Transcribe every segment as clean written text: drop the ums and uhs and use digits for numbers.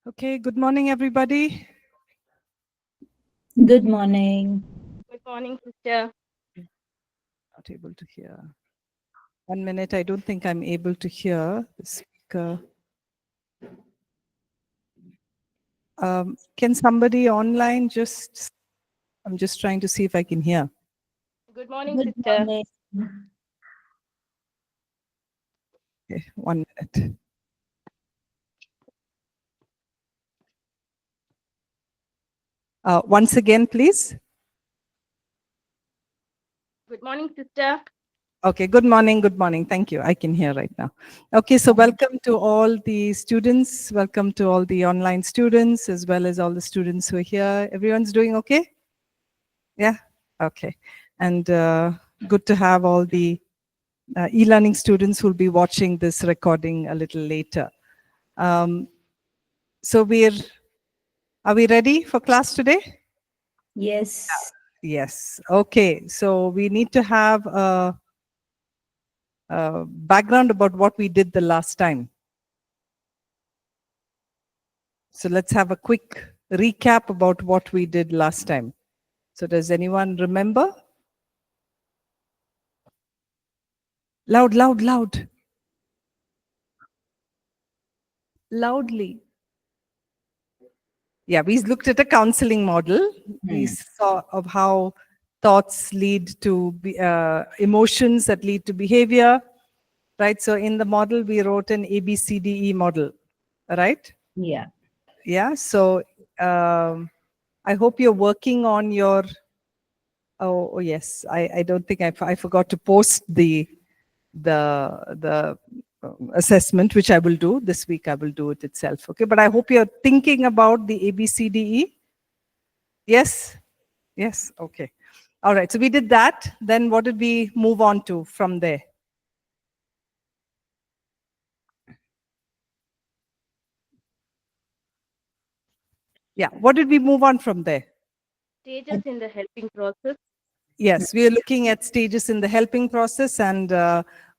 Okay, good morning, everybody. Good morning. Good morning, sister. Not able to hear. 1 minute, I don't think I'm able to hear the speaker. Can somebody online I'm just trying to see if I can hear. Good morning, Good sister. morning. Okay, 1 minute. Once again, please. Good morning, sister. Okay, good morning, good morning. Thank you. I can hear right now. Okay, so welcome to all the students. Welcome to all the online students, as well as all the students who are here. Everyone's doing okay? Yeah? Okay. And good to have all the e-learning students who will be watching this recording a little later. So are we ready for class today? Yes. Yes. Okay. So we need to have a background about what we did the last time. So let's have a quick recap about what we did last time. So does anyone remember? Loud, loud, loud. Loudly. Yeah, we looked at a counseling model. We saw of how thoughts lead to emotions that lead to behavior, right? So in the model, we wrote an ABCDE model, right? Yeah. Yeah, so I hope you're working on your, oh yes, I don't think I forgot to post the assessment, which I will do this week. I will do it itself, okay? But I hope you're thinking about the ABCDE. Yes? Yes, okay. All right, so we did that. Then what did we move on to from there? Yeah, what did we move on from there? Stages in the helping process. Yes, we are looking at stages in the helping process, and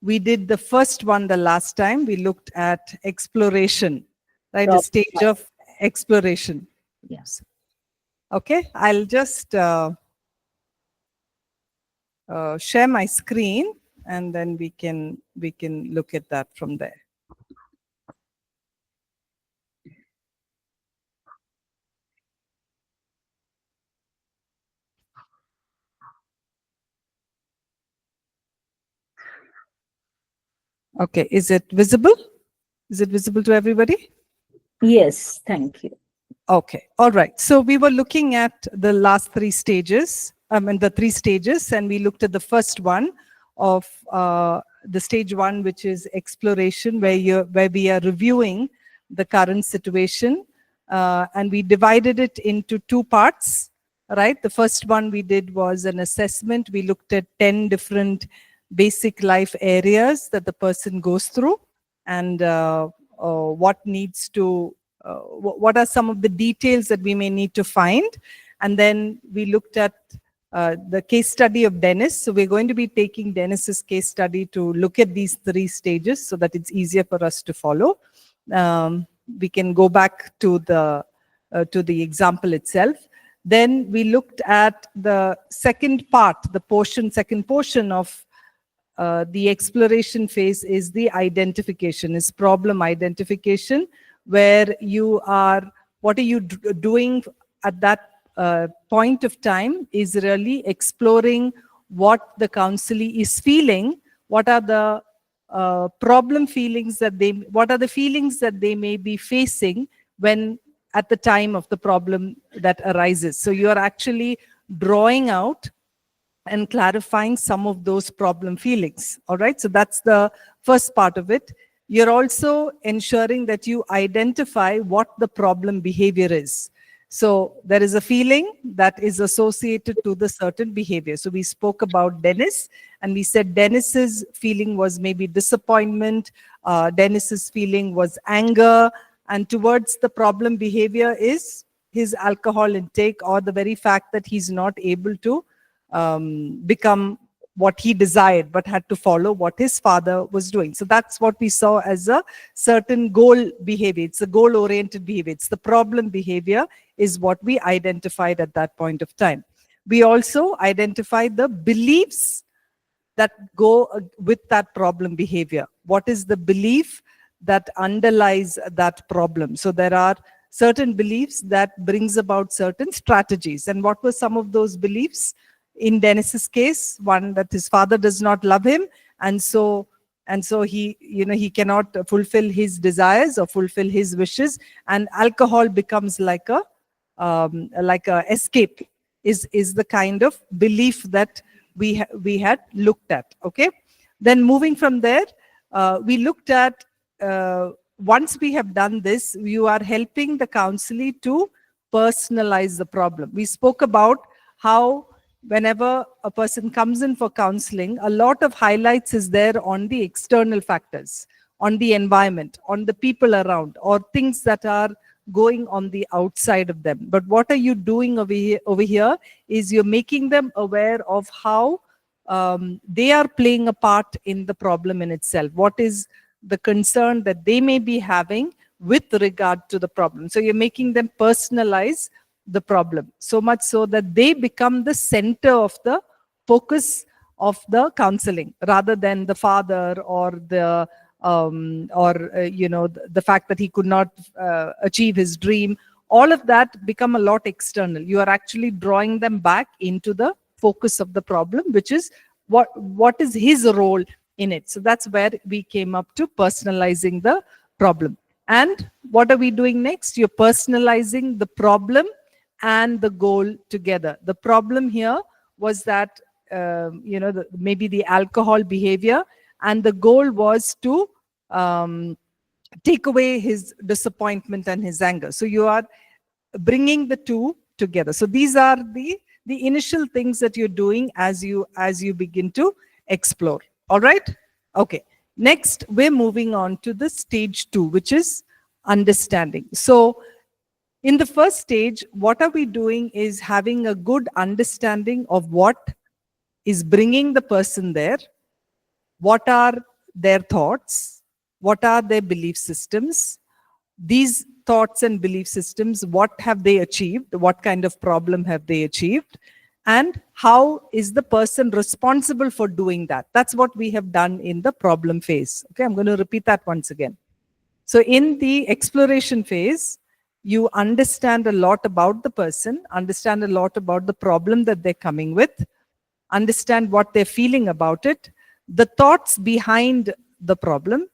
we did the first one the last time. We looked at exploration, right? The stage of exploration. Yes. Okay, I'll just share my screen, and then we can look at that from there. Okay, is it visible? Is it visible to everybody? Yes. Thank you. Okay, all right. So we were looking at the last three stages, the three stages, and we looked at the first one of the stage one, which is exploration, where we are reviewing the current situation, and we divided it into two parts, right? The first one we did was an assessment. We looked at 10 different basic life areas that the person goes through, and what needs to what are some of the details that we may need to find. And then we looked at the case study of Dennis. So we're going to be taking Dennis's case study to look at these three stages so that it's easier for us to follow. We can go back to the example itself. Then we looked at the second portion of the exploration phase is the identification, is problem identification, where what are you doing at that point of time is really exploring what the counselee is feeling, what are the what are the feelings that they may be facing when at the time of the problem that arises. So you are actually drawing out and clarifying some of those problem feelings. All right, so that's the first part of it. You're also ensuring that you identify what the problem behavior is. So there is a feeling that is associated to the certain behavior. So we spoke about Dennis, and we said Dennis's feeling was maybe disappointment, Dennis's feeling was anger, and towards the problem behavior is his alcohol intake, or the very fact that he's not able to become what he desired, but had to follow what his father was doing. So that's what we saw as a certain goal behavior. It's a goal-oriented behavior. It's the problem behavior is what we identified at that point of time. We also identified the beliefs that go with that problem behavior. What is the belief that underlies that problem? So there are certain beliefs that brings about certain strategies. And what were some of those beliefs? In Dennis's case, one, that his father does not love him, and so he, he cannot fulfill his desires or fulfill his wishes, and alcohol becomes like a escape. Is the kind of belief that we had looked at. Okay, then moving from there, we looked at, once we have done this, you are helping the counselee to personalize the problem. We spoke about how whenever a person comes in for counseling, a lot of highlights is there on the external factors, on the environment, on the people around, or things that are going on the outside of them. But what are you doing over here is you're making them aware of how they are playing a part in the problem in itself. What is the concern that they may be having with regard to the problem? So you're making them personalize the problem, so much so that they become the center of the focus of the counseling, rather than the father or the the fact that he could not achieve his dream. All of that become a lot external. You are actually drawing them back into the focus of the problem, which is what is his role in it. So that's where we came up to personalizing the problem. And what are we doing next? You're personalizing the problem and the goal together. The problem here was that maybe the alcohol behavior, and the goal was to take away his disappointment and his anger. So you are bringing the two together. So these are the initial things that you're doing as you begin to explore. All right? Okay. Next, we're moving on to the stage 2, which is understanding. So in the first stage, what are we doing is having a good understanding of what is bringing the person there, what are their thoughts, what are their belief systems, these thoughts and belief systems, what have they achieved, what kind of problem have they achieved, and how is the person responsible for doing that. That's what we have done in the problem phase. Okay, I'm going to repeat that once again. So in the exploration phase, you understand a lot about the person, understand a lot about the problem that they're coming with, understand what they're feeling about it, the thoughts behind the problem,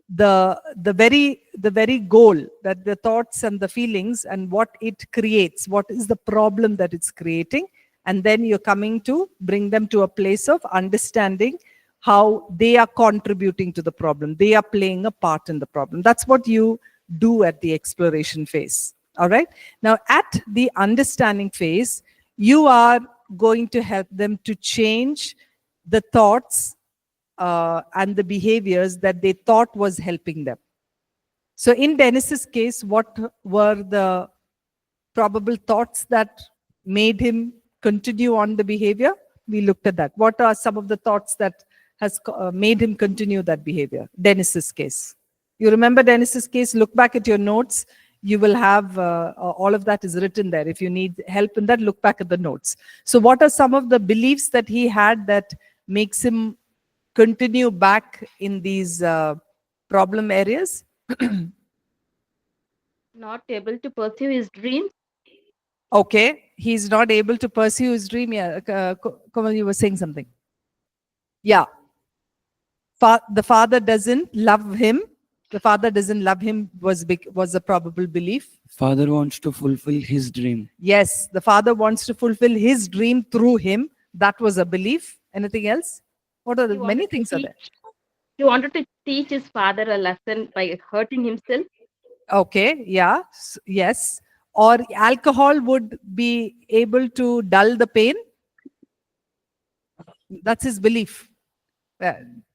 the very goal, that the thoughts and the feelings and what it creates, what is the problem that it's creating, and then you're coming to bring them to a place of understanding how they are contributing to the problem. They are playing a part in the problem. That's what you do at the exploration phase. All right. Now, at the understanding phase, you are going to help them to change the thoughts and the behaviors that they thought was helping them. So in Dennis's case, what were the probable thoughts that made him continue on the behavior? We looked at that. What are some of the thoughts that has made him continue that behavior? Dennis's case. You remember Dennis's case? Look back at your notes. You will have all of that is written there. If you need help in that, look back at the notes. So what are some of the beliefs that he had that makes him continue back in these problem areas? Not able to pursue his dreams. Okay, he's not able to pursue his dream. Yeah, Kamal, you were saying something. Yeah. The father doesn't love him. The father doesn't love him was a probable belief. Father wants to fulfill his dream. Yes, the father wants to fulfill his dream through him. That was a belief. Anything else? What are the many things are there? He wanted to teach his father a lesson by hurting himself. Okay, yeah, yes. Or alcohol would be able to dull the pain. That's his belief.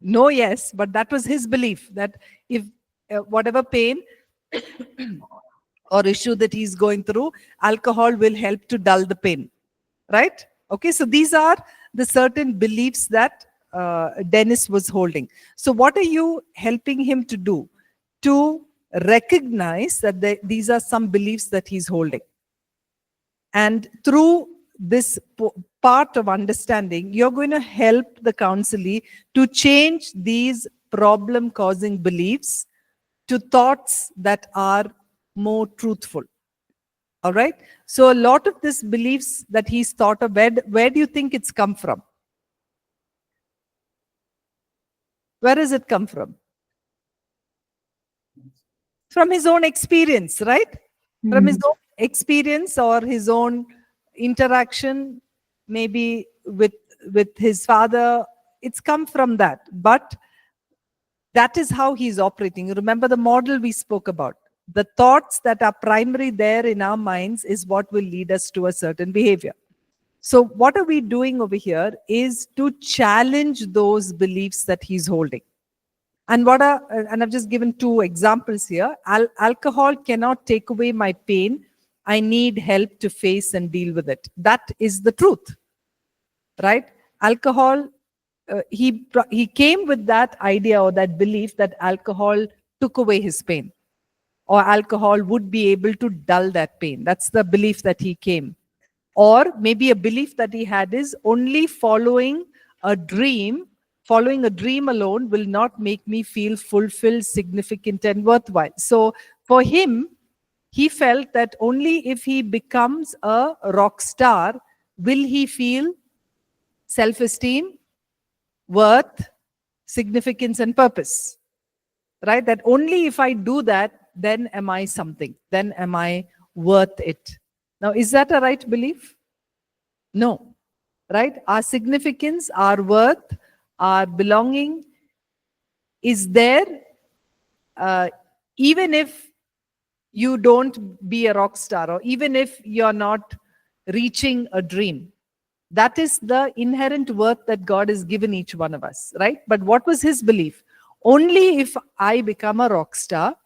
No, yes, but that was his belief that if whatever pain or issue that he's going through, alcohol will help to dull the pain. Right? Okay, so these are the certain beliefs that Dennis was holding. So what are you helping him to do? To recognize that these are some beliefs that he's holding. And through this part of understanding, you're going to help the counselee to change these problem-causing beliefs to thoughts that are more truthful. All right? So a lot of these beliefs that he's thought of, where do you think it's come from? Where does it come from? From his own experience, right? From his own experience or his own interaction, maybe with his father. It's come from that. But that is how he's operating. Remember the model we spoke about. The thoughts that are primary there in our minds is what will lead us to a certain behavior. So what are we doing over here is to challenge those beliefs that he's holding. And and I've just given two examples here. Alcohol cannot take away my pain. I need help to face and deal with it. That is the truth, right? Alcohol, he came with that idea or that belief that alcohol took away his pain, or alcohol would be able to dull that pain. That's the belief that he came. Or maybe a belief that he had is only following a dream alone will not make me feel fulfilled, significant, and worthwhile. So for him, he felt that only if he becomes a rock star will he feel self-esteem, worth, significance, and purpose. Right? That only if I do that, then am I something, then am I worth it. Now, is that a right belief? No. Right? Our significance, our worth, our belonging is there even if you don't be a rock star, or even if you're not reaching a dream. That is the inherent worth that God has given each one of us, right? But what was his belief? Only if I become a rock star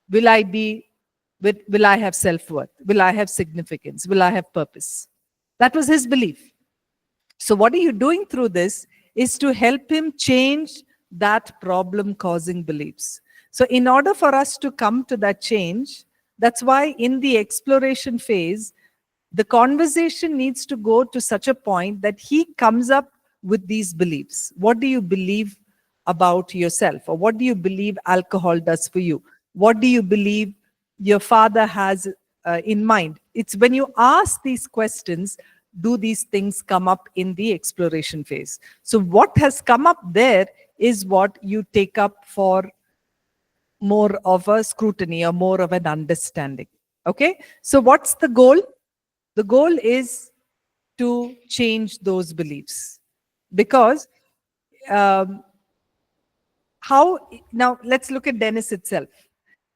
will I have self-worth, will I have significance, will I have purpose. That was his belief. So what are you doing through this is to help him change that problem-causing beliefs. So in order for us to come to that change, that's why in the exploration phase, the conversation needs to go to such a point that he comes up with these beliefs. What do you believe about yourself? Or what do you believe alcohol does for you? What do you believe your father has in mind? It's when you ask these questions, do these things come up in the exploration phase? So what has come up there is what you take up for more of a scrutiny or more of an understanding. Okay? So what's the goal? The goal is to change those beliefs. Because now let's look at Dennis itself.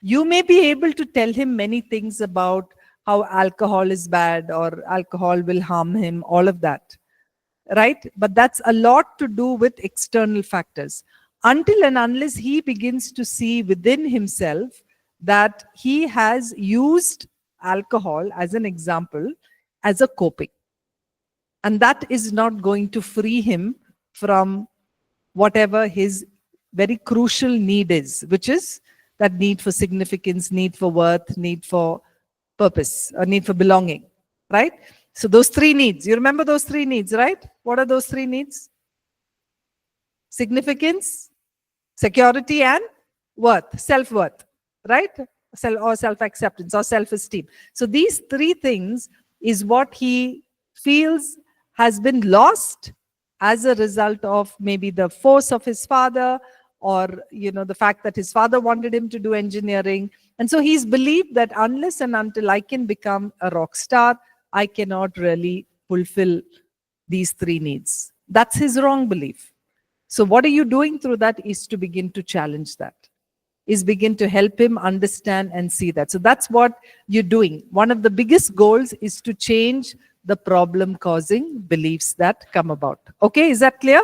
You may be able to tell him many things about how alcohol is bad or alcohol will harm him, all of that, right? But that's a lot to do with external factors. Until and unless he begins to see within himself that he has used alcohol as an example, as a coping. And that is not going to free him from whatever his very crucial need is, which is that need for significance, need for worth, need for purpose, or need for belonging, right? So those three needs, you remember those three needs, right? What are those three needs? Significance, security, and worth, self-worth, right? Or self-acceptance or self-esteem. So these three things is what he feels has been lost as a result of maybe the force of his father, or the fact that his father wanted him to do engineering. And so he's believed that unless and until I can become a rock star, I cannot really fulfill these three needs. That's his wrong belief. So what are you doing through that is to begin to challenge that, is begin to help him understand and see that. So that's what you're doing. One of the biggest goals is to change the problem-causing beliefs that come about. Okay, is that clear?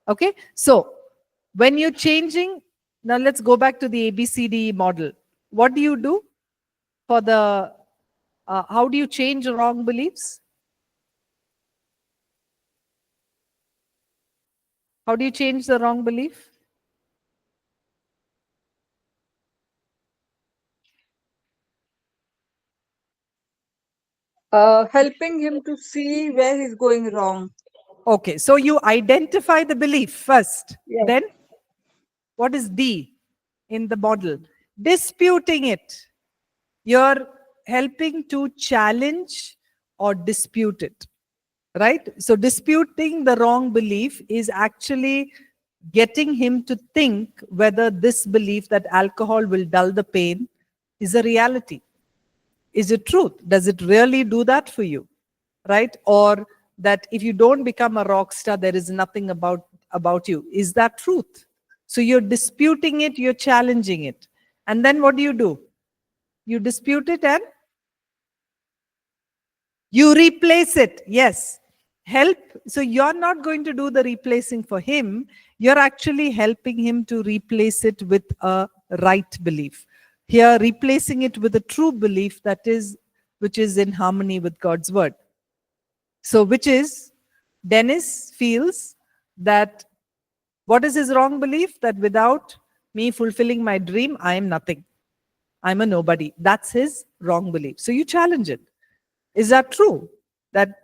Okay, so when you're changing, now let's go back to the ABCD model. What do you do for the, how do you change wrong beliefs? How do you change the wrong belief? Helping him to see where he's going wrong. Okay, so you identify the belief first. Yes. Then what is D in the model? Disputing it. You're helping to challenge or dispute it, right? So disputing the wrong belief is actually getting him to think whether this belief that alcohol will dull the pain is a reality. Is it truth? Does it really do that for you? Right? Or that if you don't become a rock star, there is nothing about you. Is that truth? So you're disputing it, you're challenging it. And then what do? You dispute it and you replace it. Yes. Help. So you're not going to do the replacing for him. You're actually helping him to replace it with a right belief. Here, replacing it with a true belief which is in harmony with God's word. So which is, Dennis feels that, what is his wrong belief? That without me fulfilling my dream, I am nothing. I'm a nobody. That's his wrong belief. So you challenge it. Is that true? That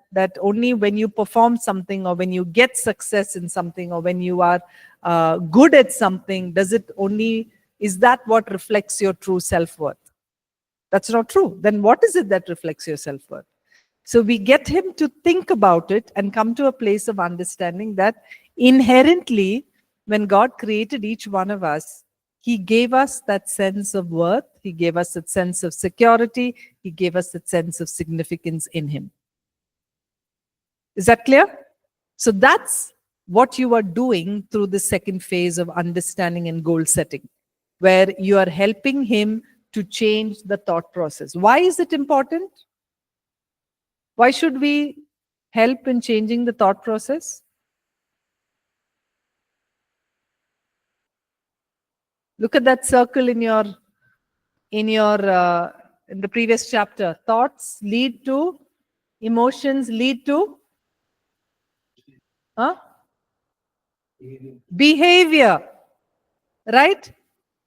only when you perform something, or when you get success in something, or when you are good at something, is that what reflects your true self-worth? That's not true. Then what is it that reflects your self-worth? So we get him to think about it and come to a place of understanding that inherently, when God created each one of us, he gave us that sense of worth. He gave us that sense of security. He gave us that sense of significance in him. Is that clear? So that's what you are doing through the second phase of understanding and goal setting, where you are helping him to change the thought process. Why is it important? Why should we help in changing the thought process? Look at that circle in the previous chapter. Thoughts lead to, emotions lead to behavior, right?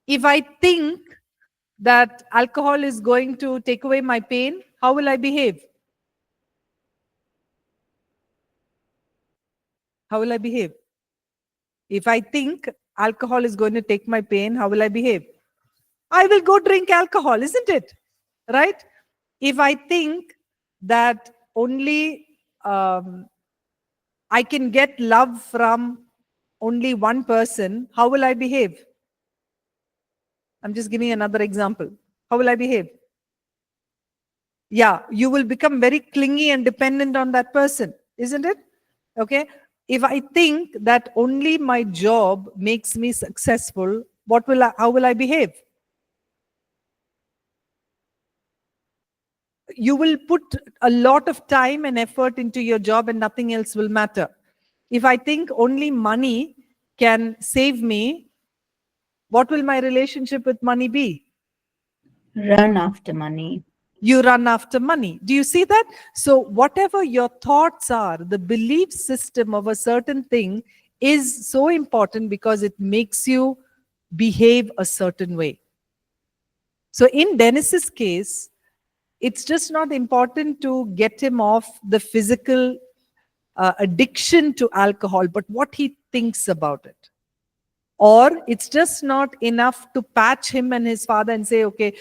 If I think that alcohol is going to take away my pain, how will I behave? How will I behave? If I think alcohol is going to take my pain, how will I behave? I will go drink alcohol, isn't it? Right? If I think that only I can get love from only one person, how will I behave? I'm just giving another example. How will I behave? Yeah, you will become very clingy and dependent on that person, isn't it? Okay. If I think that only my job makes me successful, how will I behave? You will put a lot of time and effort into your job and nothing else will matter. If I think only money can save me, what will my relationship with money be? Run after money. You run after money. Do you see that? So whatever your thoughts are, the belief system of a certain thing is so important because it makes you behave a certain way. So in Dennis's case, it's just not important to get him off the physical addiction to alcohol, but what he thinks about it. Or it's just not enough to patch him and his father and say, okay,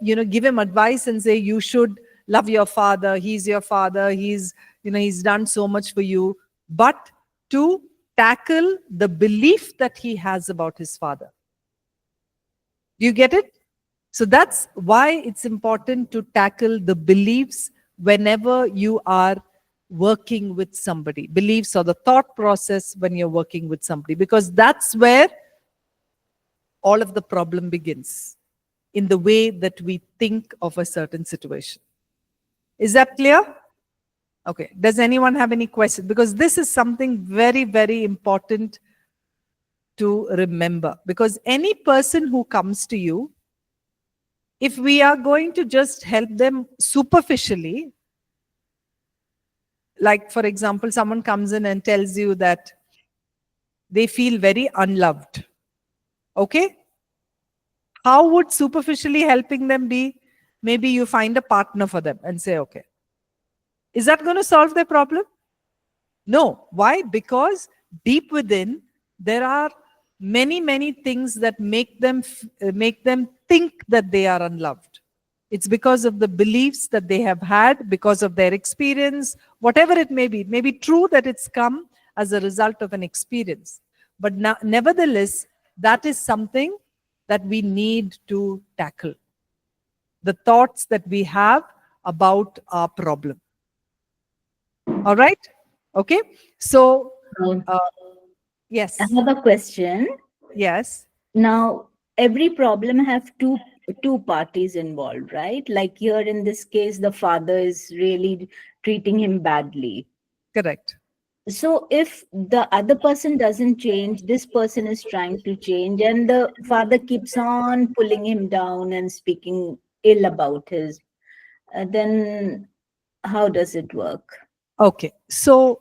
give him advice and say, you should love your father. He's your father. He's done so much for you. But to tackle the belief that he has about his father. Do you get it? So that's why it's important to tackle the beliefs whenever you are working with somebody. Beliefs or the thought process when you're working with somebody, because that's where all of the problem begins, in the way that we think of a certain situation. Is that clear? Okay. Does anyone have any questions? Because this is something very, very important to remember. Because any person who comes to you, if we are going to just help them superficially, like for example, someone comes in and tells you that they feel very unloved. Okay? How would superficially helping them be? Maybe you find a partner for them and say, okay. Is that going to solve their problem? No. Why? Because deep within, there are many, many things that make them think that they are unloved. It's because of the beliefs that they have had, because of their experience, whatever it may be. It may be true that it's come as a result of an experience. But nevertheless, that is something that we need to tackle. The thoughts that we have about our problem. All right? Okay? So, yes. Another question. Yes. Now, every problem have two parties involved, right? Like here in this case, the father is really treating him badly. Correct. So if the other person doesn't change, this person is trying to change, and the father keeps on pulling him down and speaking ill about his, then how does it work? Okay. So,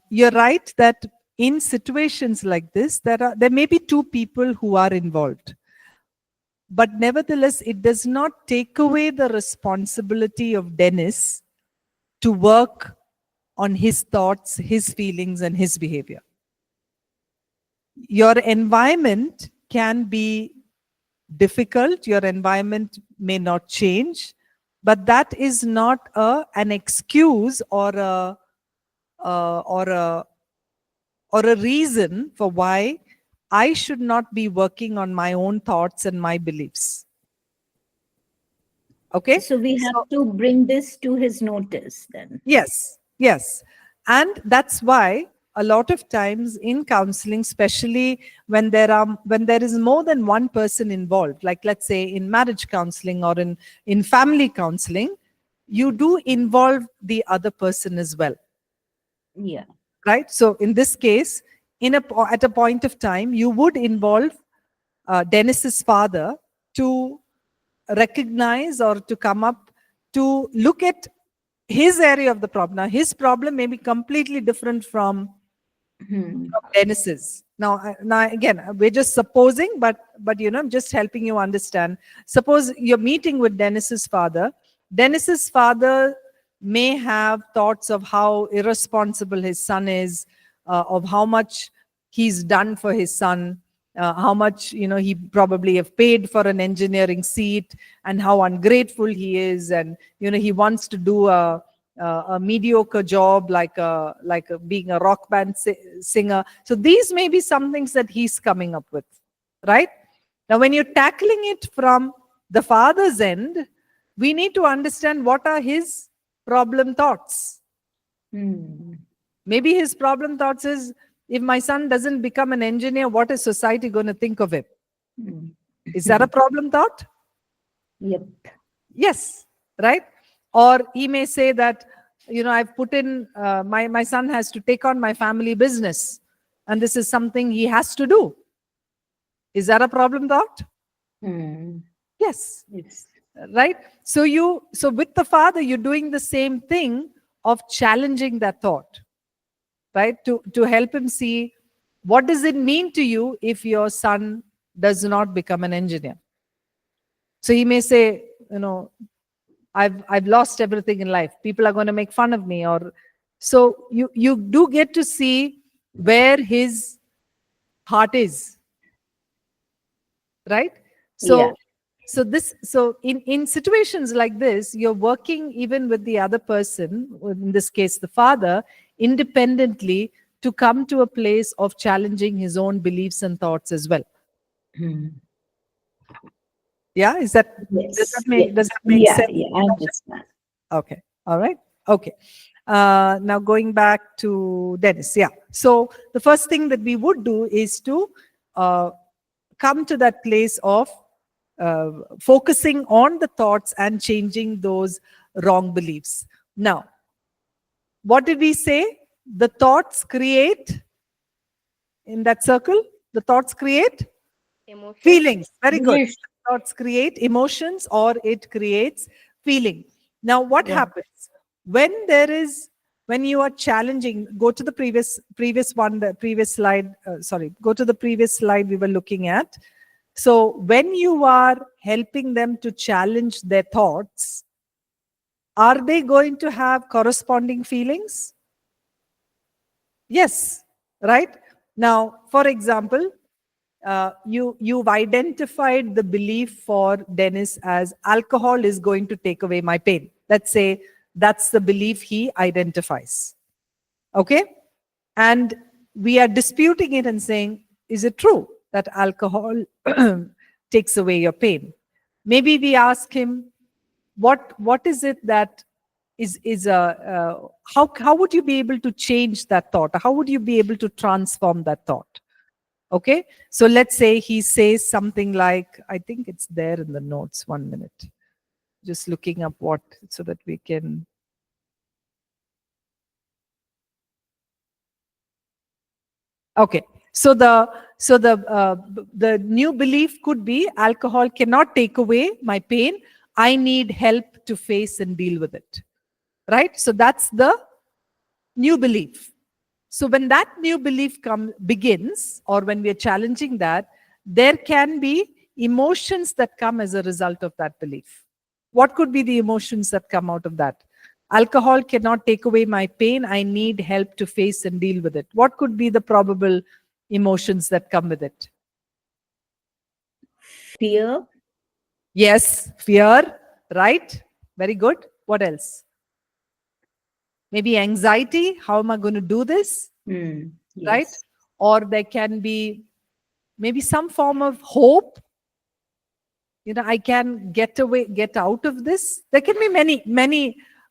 you're right that in situations like this, there may be two people who are involved. But nevertheless, it does not take away the responsibility of Dennis to work on his thoughts, his feelings, and his behavior. Your environment can be difficult, your environment may not change, but that is not an excuse or a reason for why I should not be working on my own thoughts and my beliefs. Okay? So we have to bring this to his notice then. Yes, yes. And that's why a lot of times in counseling, especially when there is more than one person involved, like let's say in marriage counseling or in family counseling, you do involve the other person as well. Yeah. Right? So in this case, at a point of time, you would involve Dennis's father to recognize or to come up to look at his area of the problem. Now, his problem may be completely different from Dennis's. Now again, we're just supposing, but I'm just helping you understand. Suppose you're meeting with Dennis's father. Dennis's father may have thoughts of how irresponsible his son is, of how much he's done for his son, how much he probably have paid for an engineering seat, and how ungrateful he is, and he wants to do a mediocre job like being a rock band singer. So these may be some things that he's coming up with, right? Now, when you're tackling it from the father's end, we need to understand what are his problem thoughts. Maybe his problem thoughts is, if my son doesn't become an engineer, what is society going to think of him? Is that a problem thought? Yep. Yes, right? Or he may say that, I've put in, my son has to take on my family business, and this is something he has to do. Is that a problem thought? Yes. Yes. Right? So with the father, you're doing the same thing of challenging that thought, right? To help him see, what does it mean to you if your son does not become an engineer? So he may say, I've lost everything in life. People are going to make fun of me. Or so you do get to see where his heart is, right? So Yeah. So in situations like this, you're working even with the other person, in this case the father, independently, to come to a place of challenging his own beliefs and thoughts as well. Yeah, does that make sense? Yeah, I understand. Okay, all right, okay. Now going back to Dennis. Yeah, so the first thing that we would do is to come to that place of focusing on the thoughts and changing those wrong beliefs. Now, what did we say? The thoughts create, in that circle, the thoughts create Emotions. feelings. Very good. Yes. Thoughts create emotions, or it creates feeling. Now, what happens when there is When you are challenging, go to the previous one, the previous slide. Go to the previous slide we were looking at. So when you are helping them to challenge their thoughts, are they going to have corresponding feelings? Yes, right? Now, for example, you've identified the belief for Dennis as alcohol is going to take away my pain. Let's say that's the belief he identifies. Okay? And we are disputing it and saying, is it true that alcohol takes away your pain? Maybe we ask him, what is it that is how would you be able to change that thought? How would you be able to transform that thought? Okay, so let's say he says something like, I think it's there in the notes. 1 minute, just looking up what, so that we can. Okay, so the new belief could be alcohol cannot take away my pain. I need help to face and deal with it. Right? So that's the new belief. So when that new belief begins, or when we are challenging that, there can be emotions that come as a result of that belief. What could be the emotions that come out of that? Alcohol cannot take away my pain. I need help to face and deal with it. What could be the probable emotions that come with it? Fear. Yes, fear, right? Very good. What else? Maybe anxiety. How am I going to do this? Yes. Right? Or there can be maybe some form of hope. I can get out of this. There can be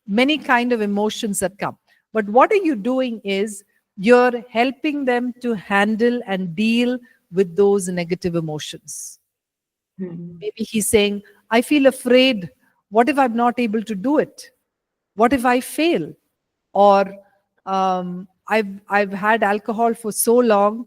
many kind of emotions that come. But what are you doing is you're helping them to handle and deal with those negative emotions. Maybe he's saying, I feel afraid. What if I'm not able to do it? What if I fail? Or I've had alcohol for so long.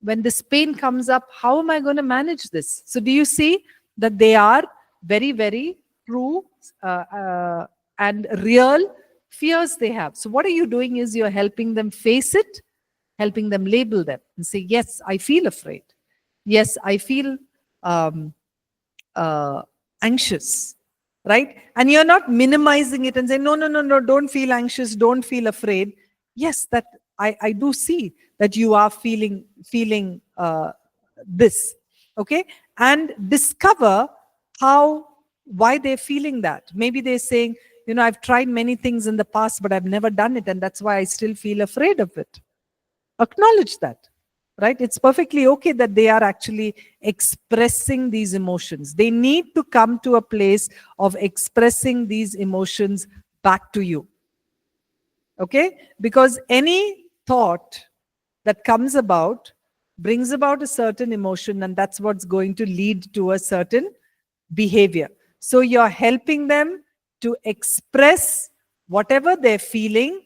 When this pain comes up, how am I going to manage this? So do you see that they are very, very true and real fears they have? So what are you doing is you're helping them face it, helping them label them and say, yes, I feel afraid. Yes, I feel anxious, right? And you're not minimizing it and saying, no, don't feel anxious, don't feel afraid. Yes, that I do see that you are feeling this, okay? And discover why they're feeling that. Maybe they're saying, I've tried many things in the past, but I've never done it, and that's why I still feel afraid of it. Acknowledge that. Right? It's perfectly okay that they are actually expressing these emotions. They need to come to a place of expressing these emotions back to you. Okay? Because any thought that comes about brings about a certain emotion, and that's what's going to lead to a certain behavior. So you're helping them to express whatever they're feeling,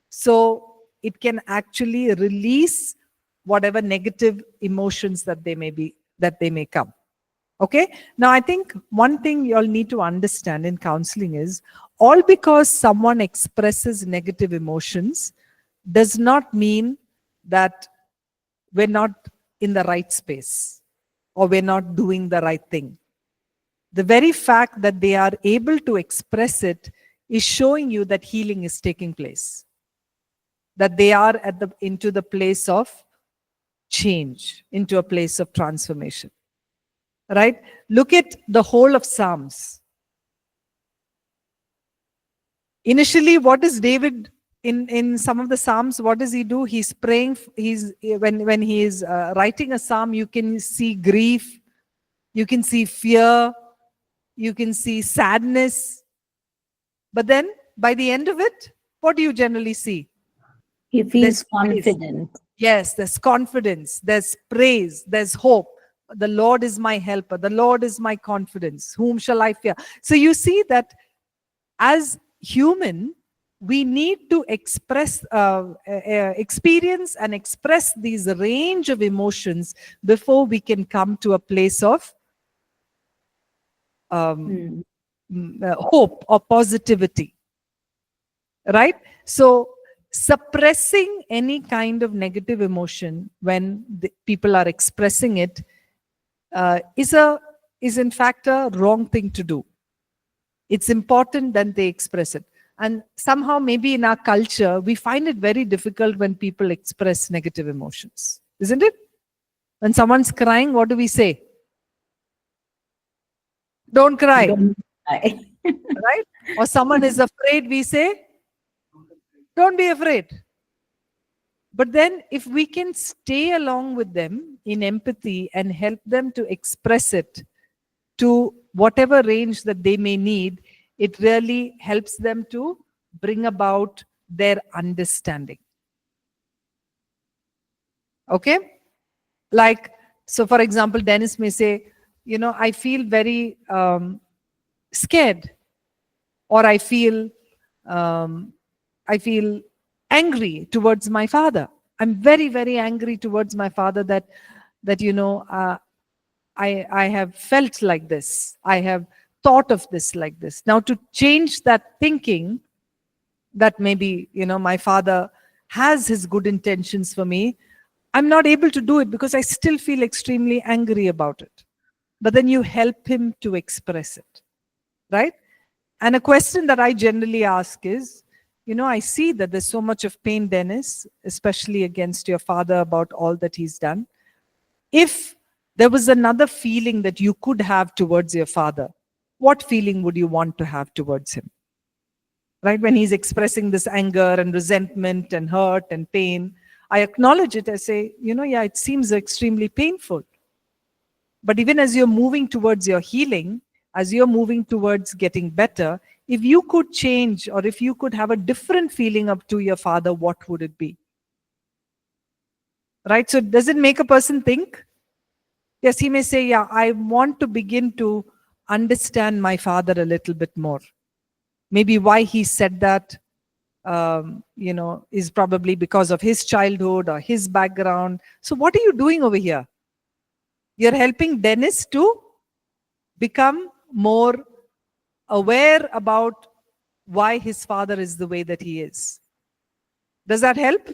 so it can actually release whatever negative emotions that they may come. Okay? Now, I think one thing you all need to understand in counseling is, all because someone expresses negative emotions does not mean that we're not in the right space or we're not doing the right thing. The very fact that they are able to express it is showing you that healing is taking place, that they are into the place of change, into a place of transformation. Right? Look at the whole of Psalms. Initially, what is David in some of the Psalms? What does he do? He's praying. When he is writing a psalm, you can see grief, you can see fear, you can see sadness. But then, by the end of it, what do you generally see? He feels confident. Yes, there's confidence, there's praise, there's hope. The Lord is my helper. The Lord is my confidence. Whom shall I fear? So you see that as human, we need to experience and express these range of emotions before we can come to a place of hope or positivity. right? So suppressing any kind of negative emotion when the people are expressing it is in fact a wrong thing to do. It's important that they express it. And somehow maybe in our culture, we find it very difficult when people express negative emotions, isn't it? When someone's crying, what do we say? Don't cry, Don't cry. right? Or someone is afraid, we say, don't be afraid. But then if we can stay along with them in empathy and help them to express it to whatever range that they may need, it really helps them to bring about their understanding. Okay? Like, so for example, Dennis may say, I feel very scared, or I feel angry towards my father. I'm very, very angry towards my father that I have felt like this. I have thought of this like this. Now, to change that thinking, that maybe, my father has his good intentions for me, I'm not able to do it because I still feel extremely angry about it. But then you help him to express it, right? And a question that I generally ask is, I see that there's so much of pain, Dennis, especially against your father about all that he's done. If there was another feeling that you could have towards your father, what feeling would you want to have towards him? Right? When he's expressing this anger and resentment and hurt and pain, I acknowledge it. I say, yeah, it seems extremely painful. But even as you're moving towards your healing, as you're moving towards getting better, if you could change, or if you could have a different feeling up to your father, what would it be? Right? So does it make a person think? Yes, he may say, yeah, I want to begin to understand my father a little bit more. Maybe why he said that, is probably because of his childhood or his background. So what are you doing over here? You're helping Dennis to become more aware about why his father is the way that he is. Does that help?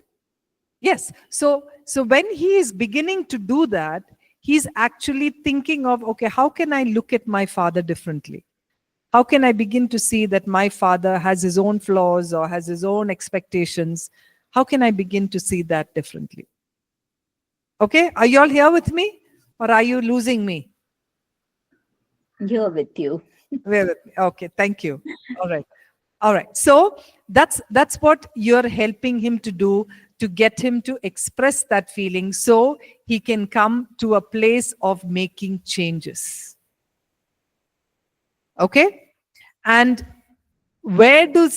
Yes. So when he is beginning to do that, he's actually thinking of, okay, how can I look at my father differently? How can I begin to see that my father has his own flaws or has his own expectations? How can I begin to see that differently? Okay, are you all here with me, or are you losing me? Here with you. We're with me. Okay, thank you. All right. So that's what you're helping him to do, to get him to express that feeling so he can come to a place of making changes. Okay? And where do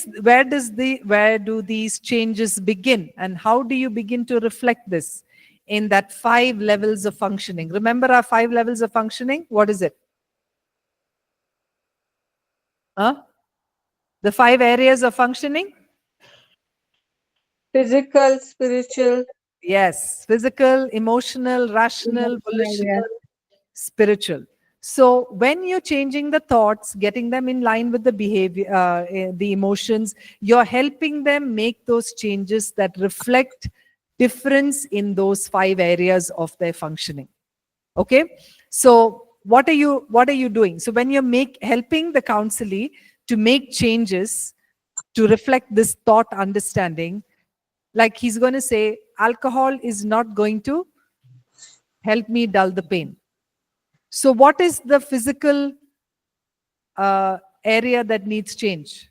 these changes begin, and how do you begin to reflect this in that 5 levels of functioning? Remember our 5 levels of functioning? What is it? The 5 areas of functioning? Physical, spiritual. Yes, physical, emotional, rational, volitional, spiritual. So when you're changing the thoughts, getting them in line with the behavior, the emotions, you're helping them make those changes that reflect difference in those 5 areas of their functioning. Okay? So what are you doing? So when you're helping the counselee to make changes to reflect this thought understanding, like he's going to say, alcohol is not going to help me dull the pain. So what is the physical area that needs change?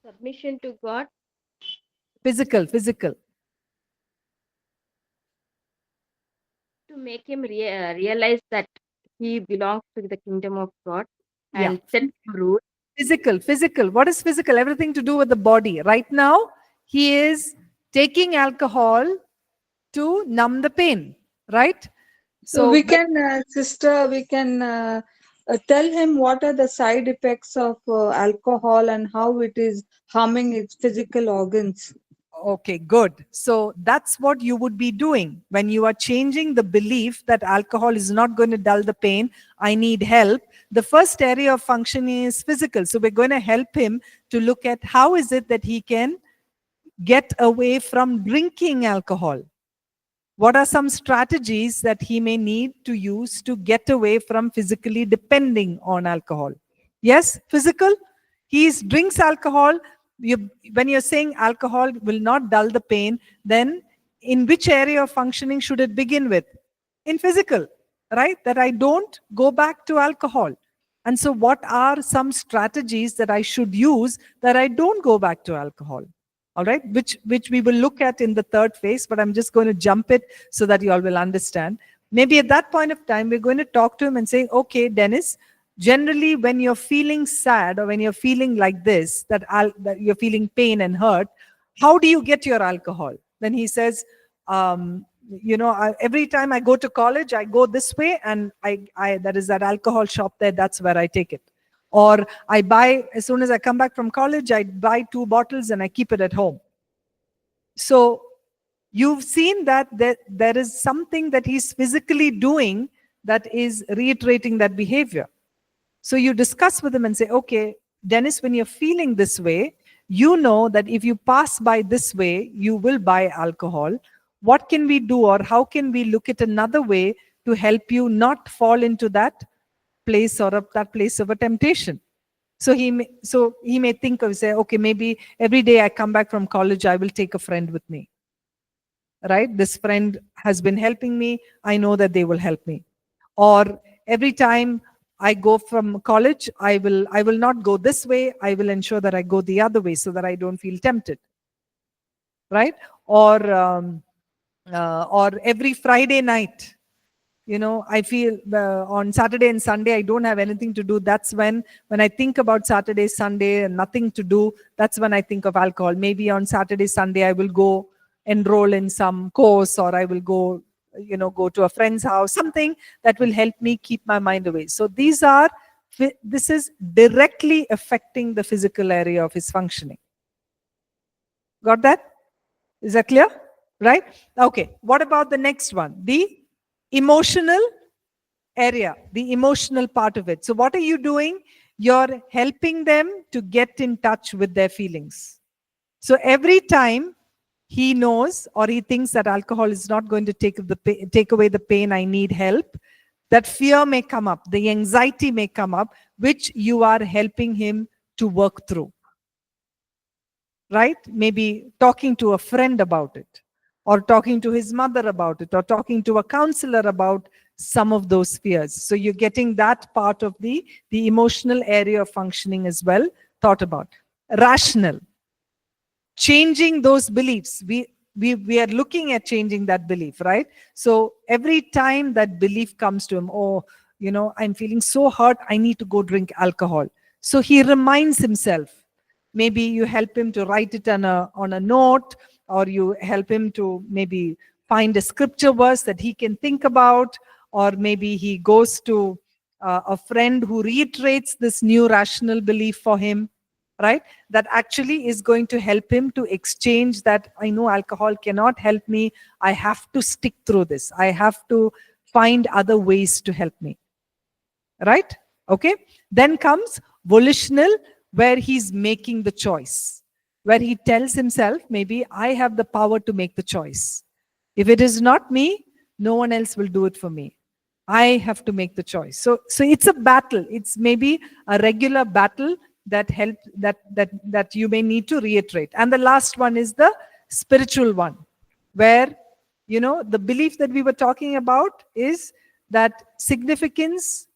Submission to God. Physical. To make him realize that he belongs to the kingdom of God and set some rules. Physical. What is physical? Everything to do with the body. Right now, he is taking alcohol to numb the pain, right? So we can, sister, we can tell him what are the side effects of alcohol and how it is harming its physical organs. Okay, good. So that's what you would be doing when you are changing the belief that alcohol is not going to dull the pain. I need help. The first area of functioning is physical. So we're going to help him to look at how is it that he can get away from drinking alcohol. What are some strategies that he may need to use to get away from physically depending on alcohol? Yes, physical. He drinks alcohol. When you're saying alcohol will not dull the pain, then in which area of functioning should it begin with? In physical, right? That I don't go back to alcohol. And so what are some strategies that I should use that I don't go back to alcohol? All right, which we will look at in the third phase, but I'm just going to jump it so that you all will understand. Maybe at that point of time, we're going to talk to him and say, okay, Dennis, generally when you're feeling sad or when you're feeling like this, that you're feeling pain and hurt, how do you get your alcohol? Then he says, every time I go to college, I go this way, and there is that alcohol shop there, that's where I take it. Or I buy, as soon as I come back from college, I buy 2 bottles and I keep it at home. So you've seen that there is something that he's physically doing that is reiterating that behavior. So you discuss with him and say, okay, Dennis, when you're feeling this way, you know that if you pass by this way, you will buy alcohol. What can we do, or how can we look at another way to help you not fall into that place or that place of a temptation? So he may think of, say, okay, maybe every day I come back from college, I will take a friend with me. Right? This friend has been helping me. I know that they will help me. Or every time I go from college, I will not go this way. I will ensure that I go the other way so that I don't feel tempted. Right? Or every Friday night, I feel on Saturday and Sunday, I don't have anything to do. That's when I think about Saturday, Sunday, and nothing to do, that's when I think of alcohol. Maybe on Saturday, Sunday, I will go enroll in some course, or I will go to a friend's house, something that will help me keep my mind away. So this is directly affecting the physical area of his functioning. Got that? Is that clear? Right? Okay. What about the next one? The emotional area, the emotional part of it. So what are you doing? You're helping them to get in touch with their feelings. So every time he knows or he thinks that alcohol is not going to take away the pain, I need help, that fear may come up, the anxiety may come up, which you are helping him to work through. Right? Maybe talking to a friend about it, or talking to his mother about it, or talking to a counselor about some of those fears. So you're getting that part of the emotional area of functioning as well thought about. Rational. Changing those beliefs. We are looking at changing that belief, right? So every time that belief comes to him, I'm feeling so hurt, I need to go drink alcohol. So he reminds himself. Maybe you help him to write it on a note, or you help him to maybe find a scripture verse that he can think about, or maybe he goes to a friend who reiterates this new rational belief for him, right? That actually is going to help him to exchange that, I know alcohol cannot help me, I have to stick through this, I have to find other ways to help me. Right? Okay. Then comes volitional, where he's making the choice, where he tells himself, maybe I have the power to make the choice. If it is not me, no one else will do it for me. I have to make the choice. So it's a battle. It's maybe a regular battle that you may need to reiterate. And the last one is the spiritual one, where the belief that we were talking about is that significance,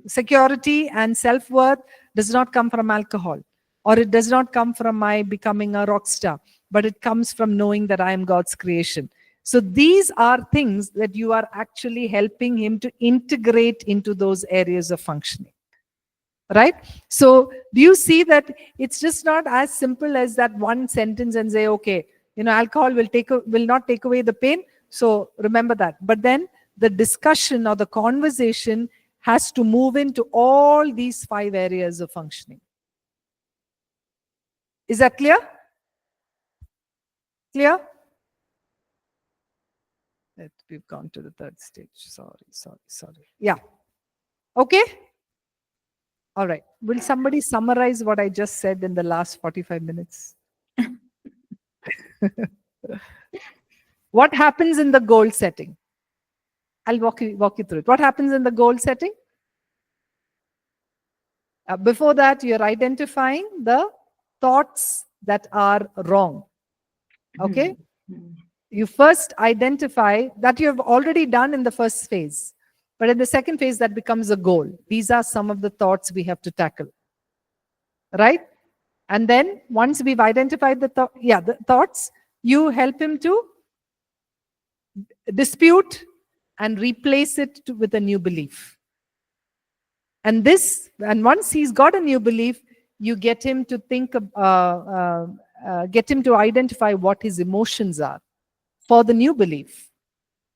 security and self-worth does not come from alcohol, or it does not come from my becoming a rock star, but it comes from knowing that I am God's creation. So these are things that you are actually helping him to integrate into those areas of functioning. Right? So do you see that it's just not as simple as that one sentence and say, okay, alcohol will not take away the pain. So remember that. But then the discussion or the conversation has to move into all these 5 areas of functioning. Is that clear? Clear? We've gone to the third stage. Sorry. Yeah. Okay? All right. Will somebody summarize what I just said in the last 45 minutes? What happens in the goal setting? I'll walk you through it. What happens in the goal setting? Before that, you're identifying the thoughts that are wrong. Okay? You first identify that you have already done in the first phase. But in the second phase, that becomes a goal. These are some of the thoughts we have to tackle. Right? And then once we've identified the thoughts, you help him to dispute and replace it with a new belief. And once he's got a new belief, you get him to get him to identify what his emotions are for the new belief.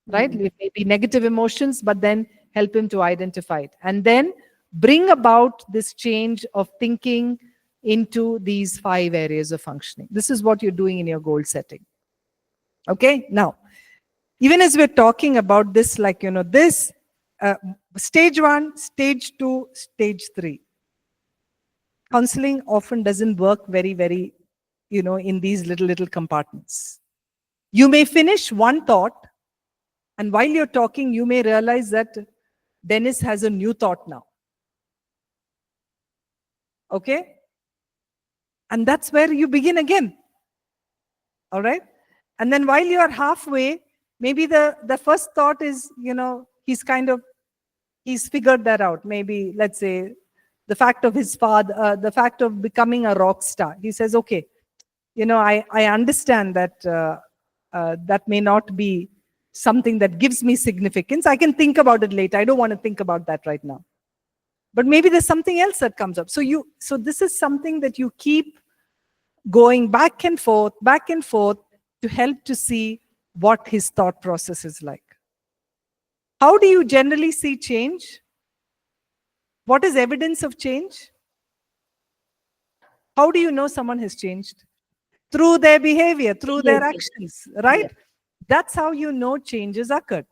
Right? It may be negative emotions, but then help him to identify it. And then bring about this change of thinking into these 5 areas of functioning. This is what you're doing in your goal setting. Okay? Now, even as we're talking about this, this stage 1, stage 2, stage 3. Counseling often doesn't work very, very, in these little compartments. You may finish one thought, and while you're talking, you may realize that Dennis has a new thought now. Okay? And that's where you begin again. All right? And then while you are halfway, maybe the first thought is, he's figured that out. Maybe, let's say, the fact of his father, the fact of becoming a rock star. He says, okay, I understand that that may not be something that gives me significance. I can think about it later. I don't want to think about that right now. But maybe there's something else that comes up. So this is something that you keep going back and forth to help to see what his thought process is like. How do you generally see change? What is evidence of change? How do you know someone has changed? Through their behavior, through their actions, right? Yeah. That's how you know change has occurred.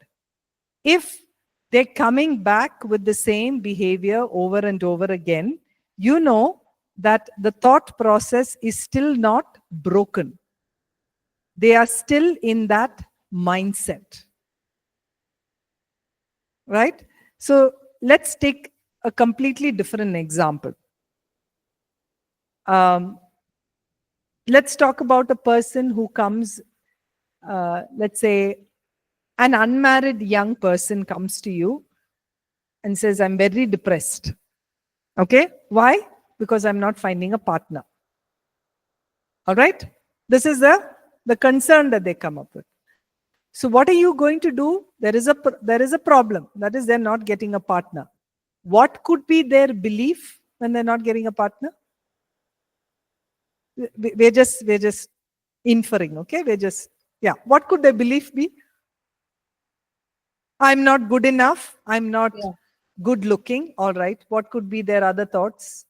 If they're coming back with the same behavior over and over again, you know that the thought process is still not broken. They are still in that mindset. Right? So let's take a completely different example. Let's talk about a person who comes, let's say, an unmarried young person comes to you and says, I'm very depressed. Okay? Why? Because I'm not finding a partner. All right? This is the concern that they come up with. So what are you going to do? There is a problem. That is, they're not getting a partner. What could be their belief when they're not getting a partner? We're just inferring, okay? What could their belief be? I'm not good enough. I'm not good looking. All right. What could be their other thoughts?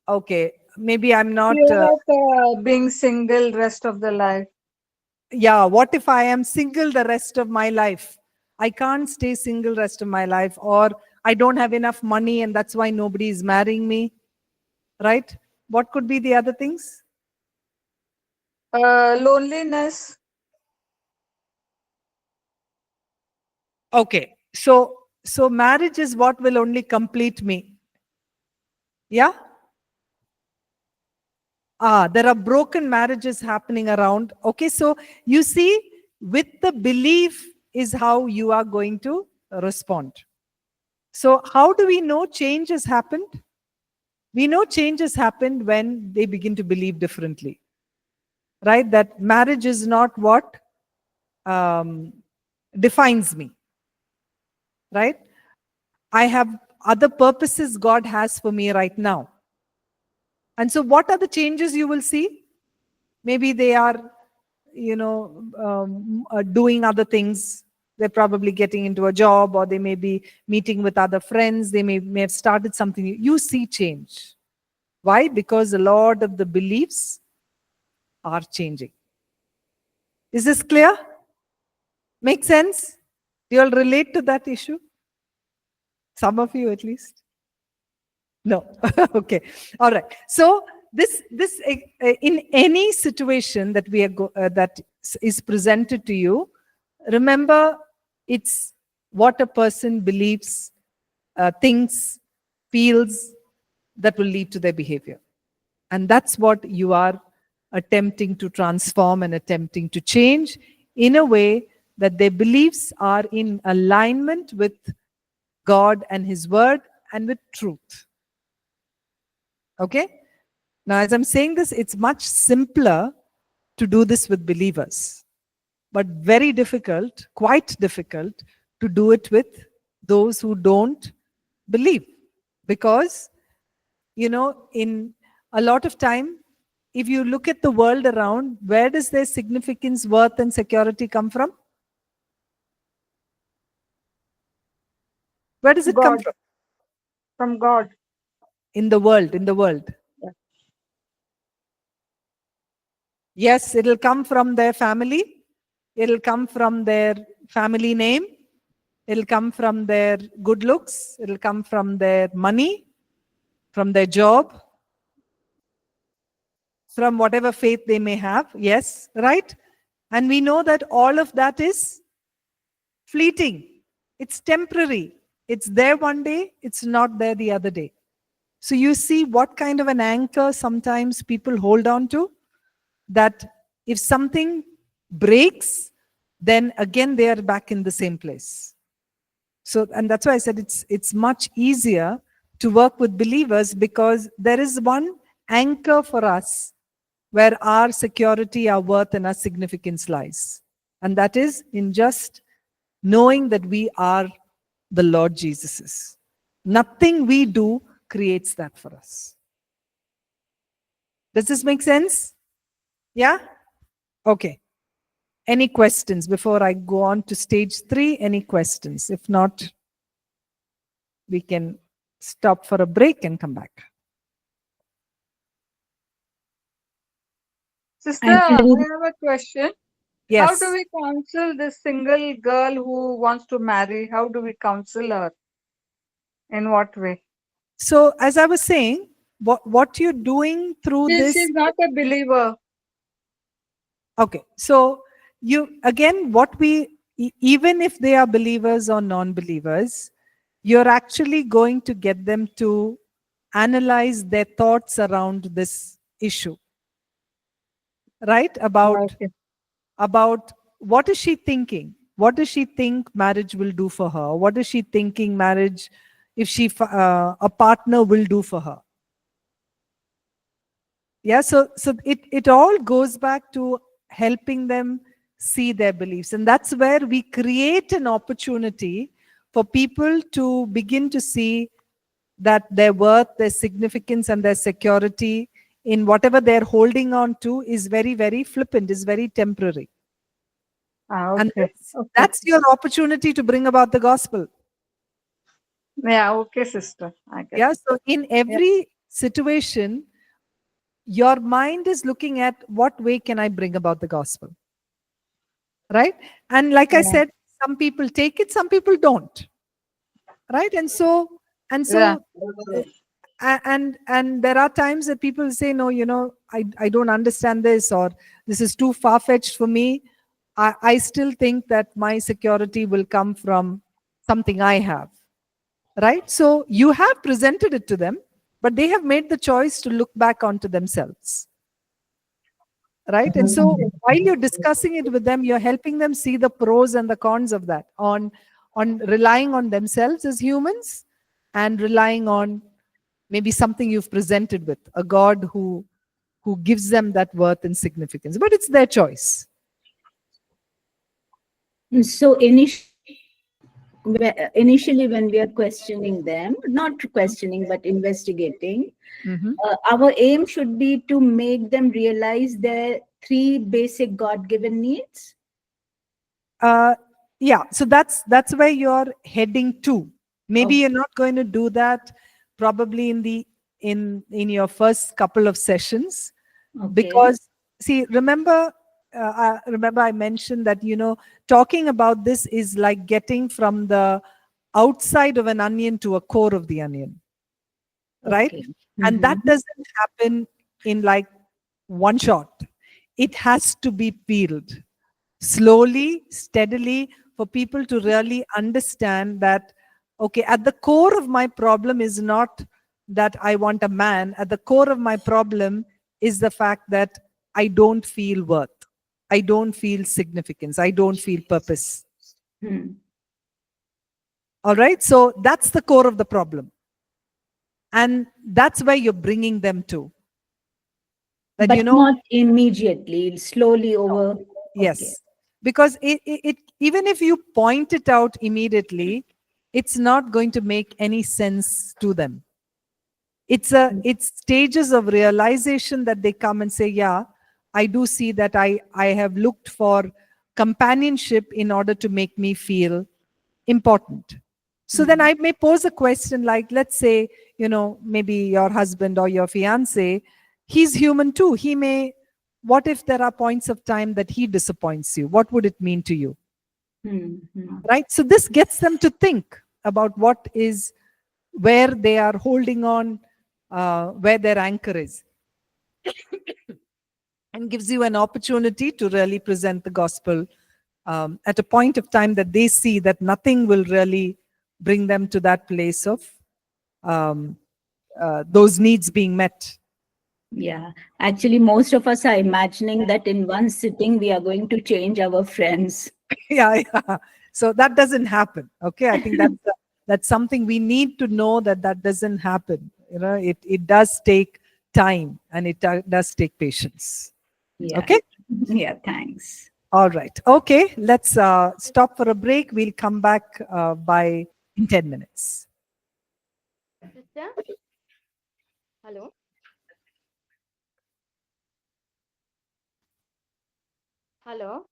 Okay. Maybe I'm not... being single rest of the life. Yeah. What if I am single the rest of my life? I can't stay single rest of my life. Or I don't have enough money and that's why nobody is marrying me. Right? What could be the other things? Loneliness. Okay. So marriage is what will only complete me. Yeah? There are broken marriages happening around. Okay, so you see, with the belief is how you are going to respond. So how do we know change has happened? We know change has happened when they begin to believe differently. Right? That marriage is not what defines me. Right? I have other purposes God has for me right now. And so what are the changes you will see? Maybe they are, doing other things. They're probably getting into a job, or they may be meeting with other friends. They may have started something. You see change. Why? Because a lot of the beliefs are changing. Is this clear? Make sense? Do you all relate to that issue? Some of you at least? No. Okay. All right. So this in any situation that we are that is presented to you, remember it's what a person believes, thinks, feels that will lead to their behavior. And that's what you are attempting to transform and attempting to change in a way that their beliefs are in alignment with God and His Word and with truth. Okay? Now, as I'm saying this, it's much simpler to do this with believers, but very difficult, quite difficult, to do it with those who don't believe. Because, you know, in a lot of time, if you look at the world around, where does their significance, worth, and security come from? Where does it come God. from? From God. In the world, in the world. Yeah. Yes, it'll come from their family. It'll come from their family name. It'll come from their good looks. It'll come from their money, from their job, from whatever faith they may have. Yes, right? And we know that all of that is fleeting. It's temporary. It's there one day, it's not there the other day. So you see what kind of an anchor sometimes people hold on to, that if something breaks, then again they are back in the same place. So, and that's why I said it's much easier to work with believers, because there is one anchor for us where our security, our worth, and our significance lies. And that is in just knowing that we are the Lord Jesus's. Nothing we do creates that for us. Does this make sense? Yeah? Okay. Any questions before I go on to stage 3? Any questions? If not, we can stop for a break and come back. Sister, I have a question. Yes. How do we counsel this single girl who wants to marry? How do we counsel her? In what way? So, as I was saying, what you're doing through this... She's not a believer. Okay. So, you, again, what we, even if they are believers or non-believers, you're actually going to get them to analyze their thoughts around this issue. Right? About what is she thinking? What does she think marriage will do for her? What is she thinking marriage, if she a partner will do for her? Yeah, so it all goes back to helping them see their beliefs. And that's where we create an opportunity for people to begin to see that their worth, their significance, and their security in whatever they're holding on to is very, very flippant, is very temporary. Okay. And Okay. that's your opportunity to bring about the gospel. Yeah, okay, sister. I get Yeah, it. so in every situation, your mind is looking at what way can I bring about the gospel, right? And like I said, some people take it, some people don't, right? And so Yeah. and there are times that people say, no, you know, I don't understand this, or this is too far-fetched for me. I still think that my security will come from something I have, right? So you have presented it to them, but they have made the choice to look back onto themselves, right? And so while you're discussing it with them, you're helping them see the pros and the cons of that, on relying on themselves as humans and relying on maybe something you've presented with, a God who gives them that worth and significance. But it's their choice. So initially when we are questioning them, not questioning, but investigating, our aim should be to make them realize their 3 basic God-given needs. Yeah, so that's where you're heading to. Maybe you're not going to do that probably in your first couple of sessions, because see, remember, I remember I mentioned that, talking about this is like getting from the outside of an onion to a core of the onion, right? Okay. And that Mhm. doesn't happen in like one shot. It has to be peeled slowly, steadily, for people to really understand that, okay, at the core of my problem is not that I want a man. At the core of my problem is the fact that I don't feel worth. I don't feel significance. I don't feel purpose. Hmm. All right. So that's the core of the problem. And that's where you're bringing them to. That, But not immediately, slowly over. Okay. yes. Because even if you point it out immediately, it's not going to make any sense to them. It's stages of realization that they come and say, yeah, I do see that I have looked for companionship in order to make me feel important. So then I may pose a question like, let's say, maybe your husband or your fiance, he's human too. What if there are points of time that he disappoints you? What would it mean to you? Right? So this gets them to think about where they are holding on, where their anchor is, and gives you an opportunity to really present the gospel at a point of time that they see that nothing will really bring them to that place of those needs being met. Yeah, actually, most of us are imagining that in one sitting we are going to change our friends. Yeah. So that doesn't happen. Okay, I think that's something we need to know, that doesn't happen. It does take time, and it does take patience. Yeah. Okay. Yeah, thanks. All right. Okay, let's stop for a break. We'll come back in 10 minutes. Sister? Hello? Hello?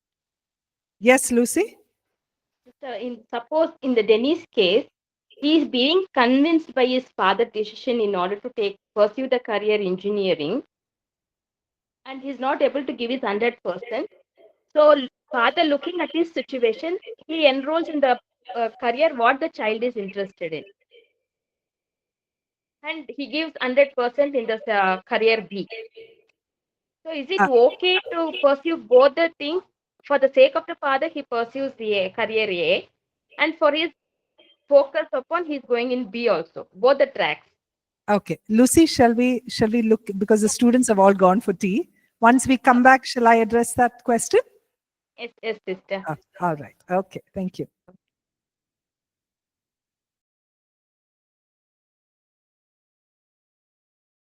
Yes, Lucy? Sister, suppose in the Dennis case, he is being convinced by his father's decision in order to pursue the career engineering, and he's not able to give his 100%. So father, looking at his situation, he enrolls in the career what the child is interested in, and he gives 100% in the career B. So is it okay to pursue both the things? For the sake of the father, he pursues the career A, and for his focus upon, he's going in B also, both the tracks. Okay, Lucy, shall we look, because the students have all gone for tea. Once we come back, shall I address that question? Yes, sister. All right. Okay. Thank you.